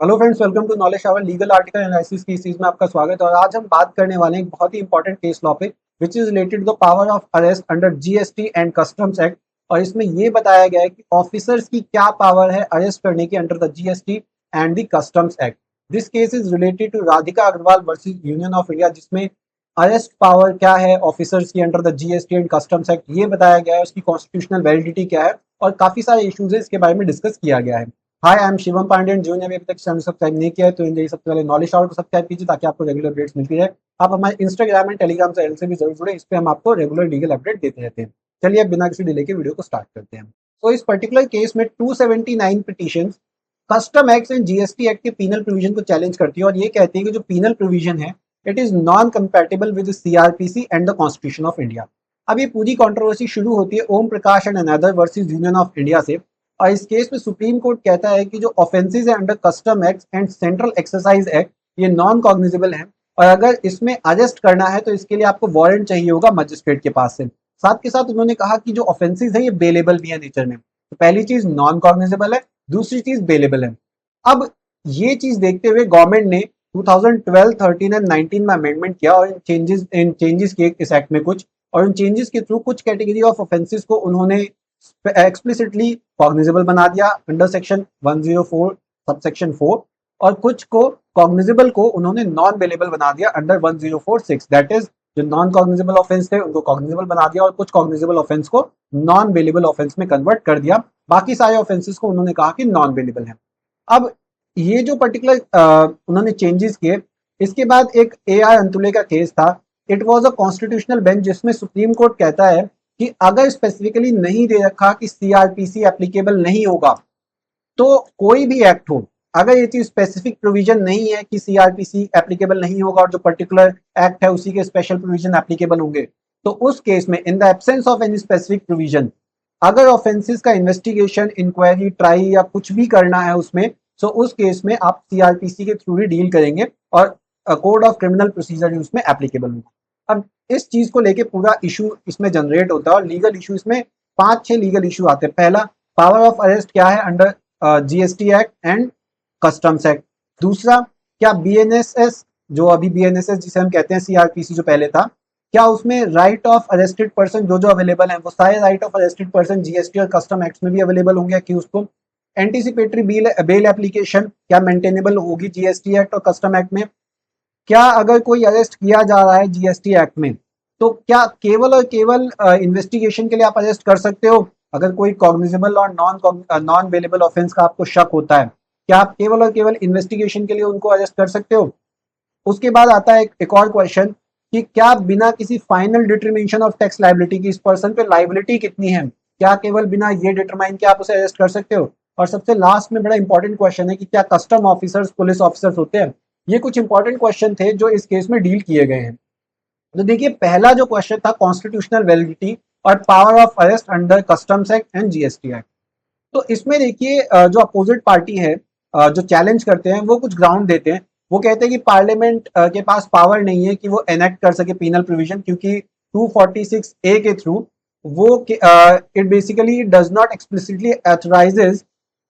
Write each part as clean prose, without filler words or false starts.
Hello friends, welcome to knowledge hour legal article analysis की series में आपका स्वागत है। और आज हम बात करने वाले हैं एक बहुत ही इंपॉर्टेंट केस लॉ पे which is related to the power of arrest under GST and customs act. और इसमें ये बताया गया है कि ऑफिसर्स की क्या पावर है अरेस्ट करने की under the GST and the customs act. This case is related to Radhika Agarwal versus union of India, जिसमें अरेस्ट पावर क्या है ऑफिसर्स की under the GST and customs act ये बताया गया है, उसकी कॉन्स्टिट्यूशनल वैलिडिटी क्या है और काफी सारे इश्यूज है इसके बारे में डिस्कस किया गया है। हाय, आई एम शिवम पांडेन। जो ने अभी तक चैनल सब्सक्राइब नहीं किया है तो इनके सबसे पहले नॉलेज आवर को सब्सक्राइब कीजिए ताकि आपको रेगुलर अपडेट्स मिलती रहे। आप हमारे इंस्टाग्राम एंड टेलीग्राम चैनल से भी जरूर जुड़े, इस पे हम आपको रेगुलर लीगल अपडेट देते रहते हैं। चलिए अब बिना किसी डिले के वीडियो को स्टार्ट करते हैं। तो इस पर्टिकुलर केस में 279 petition custom act and GST act के पीनल प्रोविजन को चैलेंज करती है और ये कहती है कि जो पीनल प्रोविजन है it is non compatible with CrPC and the constitution of India. अब ये पूरी कंट्रोवर्सी शुरू होती है Om Prakash and another versus union of India से। और इस केस में सुप्रीम कोर्ट कहता है कि जो ऑफेंसेस है under custom act and central exercise act ये नॉन कॉग्निजेबल है और अगर इसमें अरेस्ट करना है तो इसके लिए आपको वारंट चाहिए होगा मजिस्ट्रेट के पास से। साथ के साथ उन्होंने कहा कि जो ऑफेंसेस है ये बेलेबल भी है नेचर में। तो पहली चीज नॉन कॉग्निजेबल है, दूसरी चीज बेलेबल है। अब ये चीज देखते हुए गवर्नमेंट ने 2012, 13 एंड 19 में अमेंडमेंट किया और इन चेंजेस किए इस एक्ट में कुछ। और उन चेंजेस के थ्रू कुछ कैटेगरी ऑफ ऑफेंसेस को उन्होंने एक्सप्लिसिटली कॉग्निजेबल बना दिया अंडर सेक्शन 104 सबसेक्शन 4 और कुछ को कॉग्निजेबल को उन्होंने नॉन बेलेबल बना दिया अंडर 1046। दैट इज जो नॉन कॉग्निजेबल ऑफेंस थे उनको कॉग्निजेबल बना दिया और कुछ कॉग्निजेबल ऑफेंस को नॉन बेलेबल ऑफेंस में कन्वर्ट कर दिया। बाकी सारे ऑफेंसेस को उन्होंने कहा कि नॉन बेलेबल है। अब ये जो पर्टिकुलर उन्होंने चेंजेस किए इसके बाद एक ए आर अंतुले का केस था। It was a constitutional bench जिसमें सुप्रीम कोर्ट कहता है कि अगर स्पेसिफिकली नहीं दे रखा कि सीआरपीसी एप्लीकेबल नहीं होगा तो कोई भी एक्ट हो, अगर ये चीज स्पेसिफिक प्रोविजन नहीं है कि सीआरपीसी एप्लीकेबल नहीं होगा और जो पर्टिकुलर एक्ट है उसी के स्पेशल प्रोविजन एप्लीकेबल होंगे, तो उस केस में in the absence of any specific provision अगर ऑफेंसेस का इन्वेस्टिगेशन, इंक्वायरी, ट्राई या कुछ भी करना है उसमें, तो उस केस में आप सीआरपीसी के थ्रू ही डील करेंगे और कोड ऑफ क्रिमिनल प्रोसीजर उसमें एप्लीकेबल होगा। अब इस चीज को लेके पूरा इशू इसमें जनरेट होता है और लीगल इशू इसमें 5-6 लीगल इशू आते हैं। पहला, पावर ऑफ अरेस्ट क्या है under GST act and customs act. दूसरा, क्या बीएनएसएस, जो अभी बीएनएसएस जिसे हम कहते हैं सीआरपीसी जो पहले था, क्या उसमें राइट ऑफ अरेस्टेड पर्सन जो जो अवेलेबल है वो सारे right of arrested person GST और कस्टम एक्ट में भी अवेलेबल होंगे कि उसको एंटीसिपेटरी बेल एप्लीकेशन क्या मेंटेनेबल होगी जीएसटी एक्ट और कस्टम एक्ट में। क्या अगर कोई अरेस्ट किया जा रहा है जीएसटी एक्ट में तो क्या केवल और केवल इन्वेस्टिगेशन के लिए आप अरेस्ट कर सकते हो। अगर कोई कॉग्निजेबल और नॉन बेलेबल ऑफेंस का आपको शक होता है, क्या आप केवल और केवल इन्वेस्टिगेशन के लिए उनको अरेस्ट कर सकते हो। उसके बाद आता है एक और क्वेश्चन कि क्या बिना किसी final determination of tax liability की इस पर्सन पे लाइबिलिटी कितनी है, क्या केवल बिना ये डिटरमाइन कि आप उसे अरेस्ट कर सकते हो। और सबसे लास्ट में बड़ा इंपॉर्टेंट क्वेश्चन है कि क्या कस्टम ऑफिसर्स पुलिस ऑफिसर्स होते हैं। ये कुछ इंपॉर्टेंट क्वेश्चन थे जो इस केस में डील किए गए हैं। तो देखिए, पहला जो क्वेश्चन था कॉन्स्टिट्यूशनल वैलिडिटी और power of arrest under customs act and GST act. तो इसमें देखिए जो अपोजिट पार्टी है, जो चैलेंज करते हैं वो कुछ ग्राउंड देते हैं। वो कहते हैं कि पार्लियामेंट के पास पावर नहीं है कि वो एनेक्ट कर सके पीनल प्रोविजन, क्योंकि 246 ए के थ्रू वो it basically does not explicitly authorises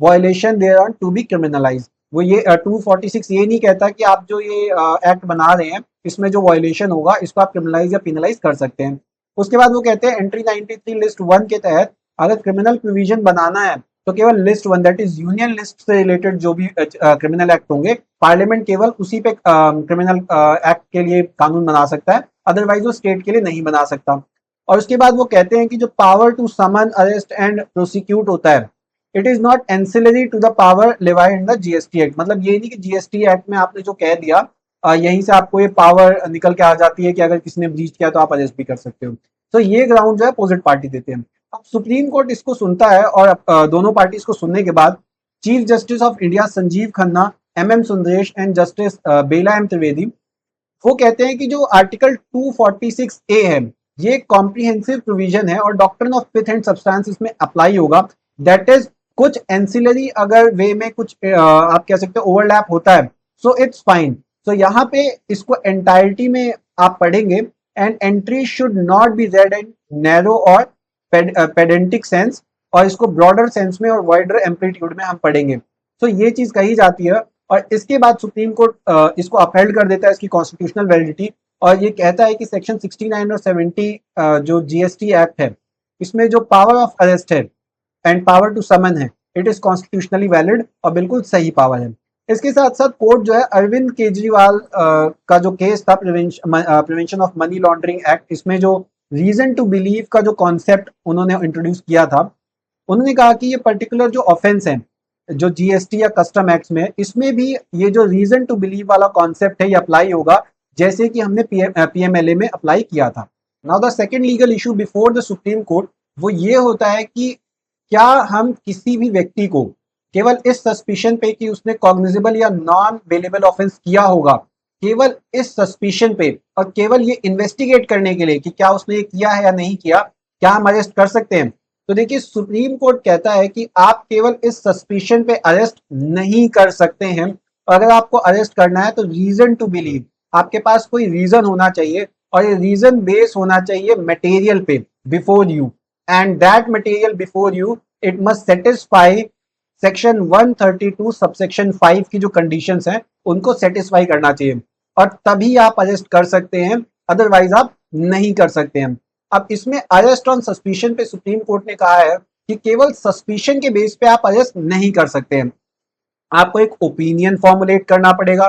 violation thereon to be criminalise. वो ये 246 ये नहीं कहता कि आप जो ये एक्ट बना रहे हैं इसमें जो वायलेशन होगा इसको आप क्रिमिनलाइज या पिनलाइज कर सकते हैं। उसके बाद वो कहते हैं एंट्री 93 लिस्ट 1 के तहत अगर क्रिमिनल प्रोविजन बनाना है तो केवल list 1 that is union list से रिलेटेड जो भी क्रिमिनल एक्ट होंगे पार्लियामेंट केवल उसी पे क्रिमिनल एक्ट के लिए कानून बना सकता है, अदरवाइज वो स्टेट के लिए नहीं बना सकता। और उसके बाद वो कहते हैं कि जो power to summon, arrest and prosecute होता है it is not ancillary to the power levied in the GST act. मतलब ये नहीं कि जीएसटी एक्ट में आपने जो कह दिया यहीं से आपको ये पावर निकल के आ जाती है कि अगर किसी ने ब्रीच किया तो आप अरेस्ट भी कर सकते हो। तो ये ग्राउंड जो है अपोजिट पार्टी देते हैं। अब सुप्रीम कोर्ट इसको सुनता है और दोनों पार्टीज को सुनने के बाद chief justice of India Sanjiv Khanna, M Sundresh and justice Bela M Trivedi वो कहते हैं कि जो आर्टिकल 246 ए है ये कॉम्प्रिहेंसिव प्रोविजन है और doctrine of pith and substance इसमें अप्लाई होगा। दैट इज कुछ एंसिलरी अगर वे में कुछ आप कह सकते हो ओवरलैप होता है सो इट्स फाइन। तो यहाँ पे इसको एंटायरिटी में आप पढ़ेंगे and entry should not be red in narrow और पेडेंटिक सेंस और इसको ब्रॉडर सेंस में और वाइडर एम्पलीट्यूड में हम पढ़ेंगे। तो ये चीज कही जाती है और इसके बाद सुप्रीम कोर्ट इसको अपहेल्ड कर देता है, इसकी कॉन्स्टिट्यूशनल वैलिडिटी, और ये कहता है कि सेक्शन 69 और 70 जो जीएसटी एक्ट है, इसमें जो पावर ऑफ अरेस्ट है एंड पावर टू समन है, इट इज कॉन्स्टिट्यूशनली वैलिड और बिल्कुल सही पावर है। इसके साथ साथ कोर्ट जो है अरविंद केजरीवाल का जो केस था, prevention of money laundering act, इसमें जो रीजन टू बिलीव का जो कॉन्सेप्ट उन्होंने इंट्रोड्यूस किया था, उन्होंने कहा कि ये पर्टिकुलर जो ऑफेंस है जो जीएसटी या कस्टम एक्ट में, इसमें भी ये जो रीजन टू बिलीव वाला कॉन्सेप्ट है ये अप्लाई होगा, जैसे कि हमने पीएमएलए में अप्लाई किया था। Now the second legal issue before the supreme court वो ये होता है कि क्या हम किसी भी व्यक्ति को केवल इस सस्पिशन पे कि उसने कॉग्निजेबल या नॉन बेलेबल ऑफेंस किया होगा, केवल इस सस्पिशन पे और केवल ये इन्वेस्टिगेट करने के लिए कि क्या उसने ये किया है या नहीं किया, क्या हम अरेस्ट कर सकते हैं? तो देखिए, सुप्रीम कोर्ट कहता है कि आप केवल इस सस्पिशन पे अरेस्ट नहीं कर सकते हैं। अगर आपको अरेस्ट करना है तो रीजन टू बिलीव, आपके पास कोई रीजन होना चाहिए, और ये रीजन बेस होना चाहिए मटेरियल पे before you, and that material before you it must satisfy section 132 subsection 5 की जो कंडीशंस हैं उनको सेटिस्फाई करना चाहिए, और तभी आप अरेस्ट कर सकते हैं, अदरवाइज आप नहीं कर सकते हैं। अब इसमें अरेस्ट ऑन सस्पिशन पे सुप्रीम कोर्ट ने कहा है कि केवल सस्पिशन के बेस पे आप अरेस्ट नहीं कर सकते हैं, आपको एक ओपिनियन फॉर्मुलेट करना पड़ेगा,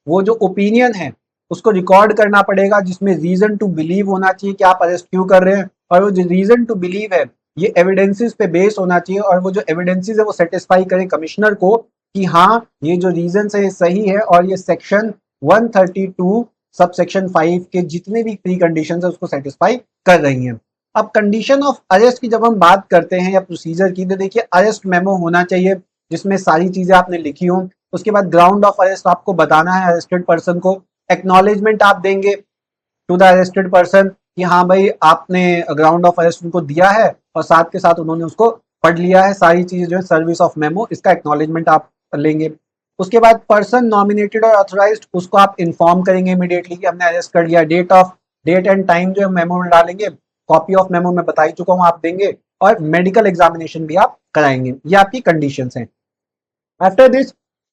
वो जो ओपिनियन है उसको रिकॉर्ड करना पड़ेगा, जिसमें रीजन टू बिलीव होना चाहिए कि आप अरेस्ट क्यों कर रहे हैं, और वो जो रीजन टू बिलीव है ये एविडेंसेस पे बेस होना चाहिए, और वो जो एविडेंसेस है वो सेटिस्फाई करें कमिश्नर को कि हाँ ये जो रीजन है ये सही है, और ये सेक्शन 132 सब सेक्शन 5 के जितने भी प्री कंडीशन है उसको सेटिस्फाई कर रही हैं। अब कंडीशन ऑफ अरेस्ट की जब हम बात करते हैं या प्रोसीजर की, तो देखिए अरेस्ट मेमो होना चाहिए जिसमें सारी चीजें आपने लिखी हो। उसके बाद ग्राउंड ऑफ अरेस्ट आपको बताना है अरेस्टेड पर्सन को, एक्नॉलेजमेंट आप देंगे टू द अरेस्टेड पर्सन कि हाँ भाई आपने ग्राउंड ऑफ अरेस्ट उनको दिया है, और साथ के साथ उन्होंने उसको पढ़ लिया है, सारी चीजें जो है सर्विस ऑफ मेमो, इसका एक्नॉलेजमेंट आप लेंगे। उसके बाद पर्सन नॉमिनेटेड और ऑथराइज्ड उसको आप इन्फॉर्म करेंगे इमीडिएटली कि हमने अरेस्ट कर लिया, डेट एंड टाइम जो है मेमो में डालेंगे, कॉपी ऑफ मेमो में बता ही चुका हूँ आप देंगे, और मेडिकल एग्जामिनेशन भी आप कराएंगे। ये आपकी कंडीशंस हैं। After this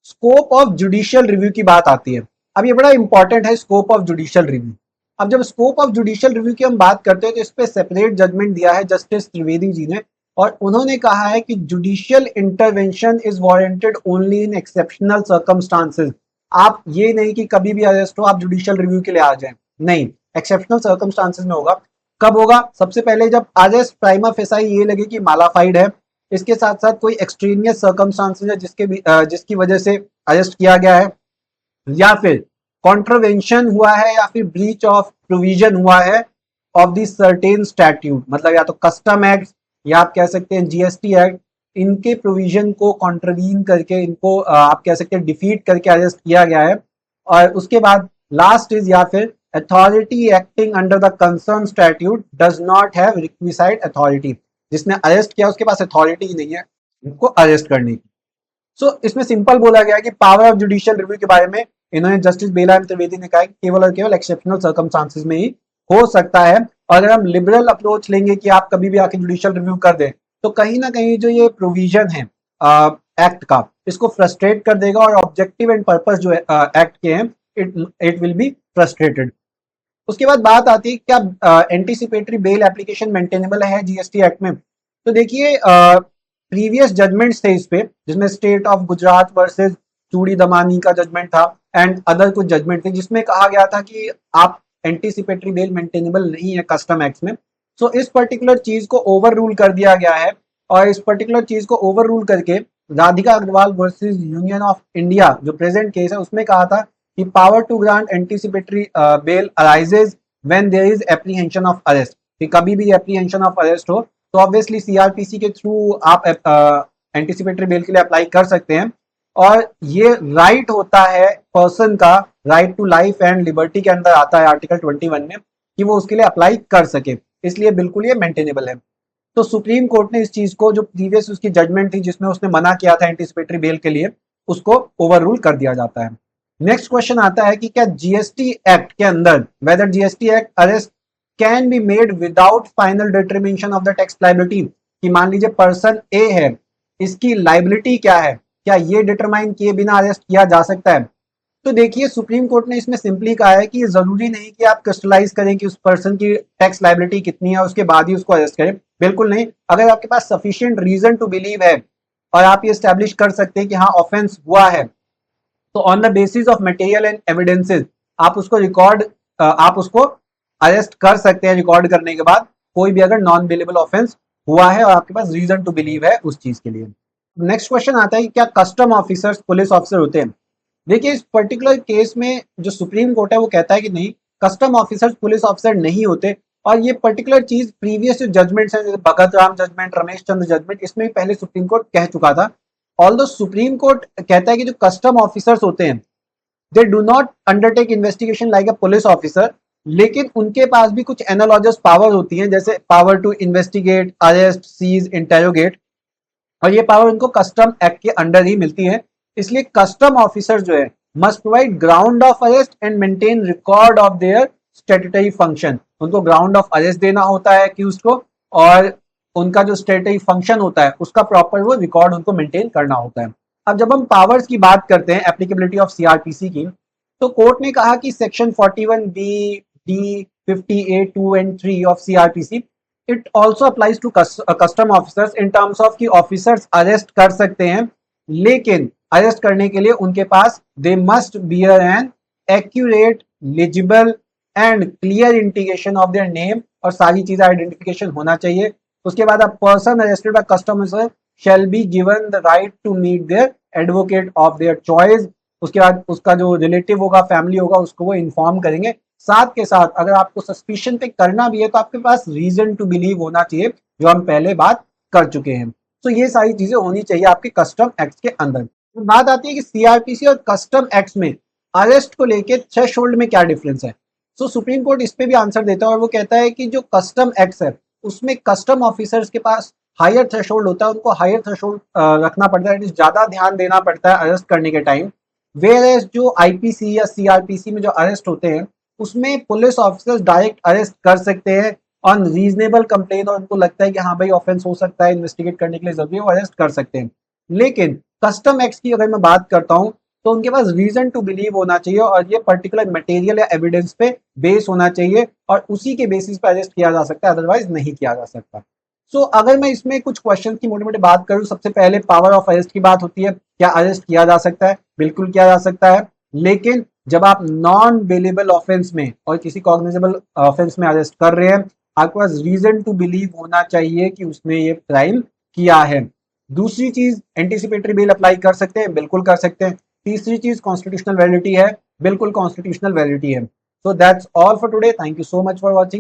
scope of judicial review की बात आती है। अब ये बड़ा इंपॉर्टेंट है, स्कोप ऑफ जुडिशियल रिव्यू। अब जब स्कोप ऑफ जुडिशियल रिव्यू की हम बात करते हैं तो इस पे सेपरेट जजमेंट दिया है जस्टिस त्रिवेदी जी ने, और उन्होंने कहा है कि judicial intervention is warranted only in exceptional circumstances. आप ये नहीं कि कभी भी अरेस्ट हो आप जुडिशियल रिव्यू के लिए आ जाएं, नहीं, एक्सेप्शनल सर्कमस्टांसेस में होगा। कब होगा? सबसे पहले जब अरेस्ट प्राइमा फेसाई ये लगे कि मालाफाइड है, इसके साथ साथ कोई एक्सट्रीनियस सर्कमस्टांसेस है जिसकी वजह से अरेस्ट किया गया है, या फिर कॉन्ट्रवेंशन हुआ है, या फिर ब्रीच ऑफ प्रोविजन हुआ है ऑफ द सर्टेन स्टैट्यूट, मतलब या तो कस्टम एक्ट या आप कह सकते हैं जीएसटी एक्ट, इनके प्रोविजन को कॉन्ट्रवीन करके इनको आप कह सकते हैं डिफीट करके अरेस्ट किया गया है। और उसके बाद लास्ट इज, या फिर authority acting under the concern statute does not have requisite authority, जिसने अरेस्ट किया उसके पास अथॉरिटी ही नहीं है इनको अरेस्ट करने की। सो इसमें सिंपल बोला गया कि पावर ऑफ जुडिशियल रिव्यू के बारे में इन्होंने जस्टिस बेला एम त्रिवेदी ने कहा कि केवल और केवल एक्सेप्शनल सर्कमस्टांसेस में ही हो सकता है। और अगर हम लिबरल अप्रोच लेंगे कि आप कभी भी आके जुडिशियल रिव्यू कर दें, तो कहीं ना कहीं जो ये प्रोविजन है एक्ट का, इसको फ्रस्ट्रेट कर देगा, और ऑब्जेक्टिव एंड पर्पस जो एक्ट के हैं इट विल बी फ्रस्ट्रेटेड। उसके बाद बात आती है क्या एंटीसिपेटरी बेल एप्लीकेशन मेंटेनेबल है जीएसटी एक्ट में? तो देखिए प्रीवियस जजमेंट्स थे इस पे, जिसमें स्टेट ऑफ गुजरात वर्सेस चूड़ी दमानी का जजमेंट था, एंड अदर कुछ जजमेंट थे जिसमें कहा गया था कि आप एंटीसिपेटरी बेल मेंटेनेबल नहीं है कस्टम एक्ट में। सो इस पर्टिकुलर चीज को ओवर रूल कर दिया गया है, और इस पर्टिकुलर चीज को ओवर रूल करके Radhika Agarwal versus union of India जो प्रेजेंट केस है उसमें कहा था कि power to grant anticipatory bail arises when there is apprehension of arrest, कि कभी भी एप्रीहेंशन ऑफ अरेस्ट हो तो ऑब्वियसली सीआरपीसी के थ्रू आप एंटीसिपेटरी बेल के लिए अप्लाई कर सकते हैं, और ये राइट होता है पर्सन का, right to life and liberty के अंदर आता है आर्टिकल 21 में, कि वो उसके लिए अप्लाई कर सके, इसलिए बिल्कुल ये मेंटेनेबल है। तो सुप्रीम कोर्ट ने इस चीज को, जो प्रीवियस उसकी जजमेंट थी जिसमें उसने मना किया था एंटीसिपेटरी बेल के लिए, उसको ओवर रूल कर दिया जाता है। नेक्स्ट क्वेश्चन आता है कि क्या जीएसटी एक्ट के अंदर, whether GST act arrest can be made without final determination of the tax liability, कि मान लीजिए पर्सन ए है, इसकी लायबिलिटी क्या है, क्या ये डिटरमाइन किए बिना अरेस्ट किया जा सकता है? तो देखिए, सुप्रीम कोर्ट ने इसमें सिंपली कहा है कि जरूरी नहीं कि आप क्रिस्टलाइज करें कि उस पर्सन की टैक्स लायबिलिटी कितनी है उसके बाद ही उसको अरेस्ट करें। बिल्कुल नहीं, अगर आपके पास सफिशिएंट रीजन टू बिलीव है और आप ये स्टैब्लिश कर सकते हैं कि हाँ ऑफेंस हुआ है, तो on the basis of material and evidences आप उसको अरेस्ट कर सकते हैं रिकॉर्ड करने के बाद, कोई भी अगर नॉन बिलेबल ऑफेंस हुआ है और आपके पास रीजन टू बिलीव है उस चीज के लिए। नेक्स्ट क्वेश्चन आता है कि क्या कस्टम ऑफिसर्स पुलिस ऑफिसर होते हैं? देखिए, इस पर्टिकुलर केस में जो सुप्रीम कोर्ट है वो कहता है कि नहीं, कस्टम ऑफिसर्स पुलिस ऑफिसर नहीं होते। और ये पर्टिकुलर चीज प्रीवियस जो जजमेंट्स हैं जैसे भगत राम जजमेंट, रमेश चंद्र जजमेंट, इसमें पहले सुप्रीम कोर्ट कह चुका था। ऑल्दो सुप्रीम कोर्ट कहता है कि जो कस्टम ऑफिसर्स होते हैं they do not undertake investigation like a police officer, लेकिन उनके पास भी कुछ एनालॉजस पावर होती हैं, जैसे power to investigate, arrest, seize, interrogate, और ये पावर उनको कस्टम एक्ट के अंडर ही मिलती है। इसलिए कस्टम ऑफिसर जो है must provide ground of arrest and maintain record of their statutory function. उनको ग्राउंड ऑफ अरेस्ट देना होता है कि उसको, और उनका जो स्टेटरी फंक्शन होता है उसका प्रॉपर वो रिकॉर्ड उनको मेंटेन करना होता है। अब जब हम पावर्स की बात करते हैं एप्लीकेबिलिटी ऑफ सीआरपीसी की, तो कोर्ट ने कहा कि सेक्शन 41 बी, D, 58, 2 and 3 of CrPC it also applies to custom officers in terms of कि ऑफिसर्स अरेस्ट कर सकते हैं, लेकिन अरेस्ट करने के लिए उनके पास they must bear an accurate, legible and clear indication of their name, और सारी चीजें आइडेंटिफिकेशन होना चाहिए। उसके बाद a person arrested by custom officer shall be given the right to meet there advocate of their choice. उसके बाद उसका जो रिलेटिव होगा, फैमिली होगा, उसको वो इन्फॉर्म करेंगे। साथ के साथ अगर आपको सस्पिशन पे करना भी है तो आपके पास रीजन टू बिलीव होना चाहिए, जो हम पहले बात कर चुके हैं। तो ये सारी चीजें होनी चाहिए आपके कस्टम एक्ट के अंदर। तो बात आती है कि सीआरपीसी और कस्टम एक्ट में अरेस्ट को लेके थ्रेशोल्ड में क्या डिफरेंस है। सो सुप्रीम कोर्ट इस पे भी आंसर देता है और वो कहता है कि जो कस्टम एक्ट है उसमें कस्टम ऑफिसर्स के पास हायर थ्रेशोल्ड होता है, उनको हायर थ्रेशोल्ड रखना पड़ता है, ज्यादा ध्यान देना पड़ता है अरेस्ट करने के टाइम। वेयर जो आईपीसी या सीआरपीसी में जो अरेस्ट होते हैं उसमें पुलिस ऑफिसर्स डायरेक्ट अरेस्ट कर सकते हैं ऑन रीजनेबल कंप्लेन, और उनको लगता है कि हाँ भाई ऑफेंस हो सकता है, इन्वेस्टिगेट करने के लिए जरूरी है, वो अरेस्ट कर सकते हैं। लेकिन कस्टम एक्ट की अगर मैं बात करता हूँ तो उनके पास रीजन टू बिलीव होना चाहिए और ये पर्टिकुलर मटेरियल या एविडेंस पे बेस होना चाहिए और उसी के बेसिस पे अरेस्ट किया जा सकता है, अदरवाइज नहीं किया जा सकता। सो अगर मैं इसमें कुछ क्वेश्चन की मोटी मोटी बात करूं, सबसे पहले पावर ऑफ अरेस्ट की बात होती है। क्या अरेस्ट किया जा सकता है? बिल्कुल किया जा सकता है, लेकिन जब आप नॉन बेलेबल ऑफेंस में और किसी कॉग्निजेबल ऑफेंस में अरेस्ट कर रहे हैं, आपके पास रीजन टू बिलीव होना चाहिए कि उसने ये क्राइम किया है। दूसरी चीज, एंटीसिपेटरी बेल अप्लाई कर सकते हैं, बिल्कुल कर सकते हैं। तीसरी चीज, कॉन्स्टिट्यूशनल वैलिडिटी है, बिल्कुल कॉन्स्टिट्यूशनल वैलिडिटी है। So that's all for today, thank you so much for watching.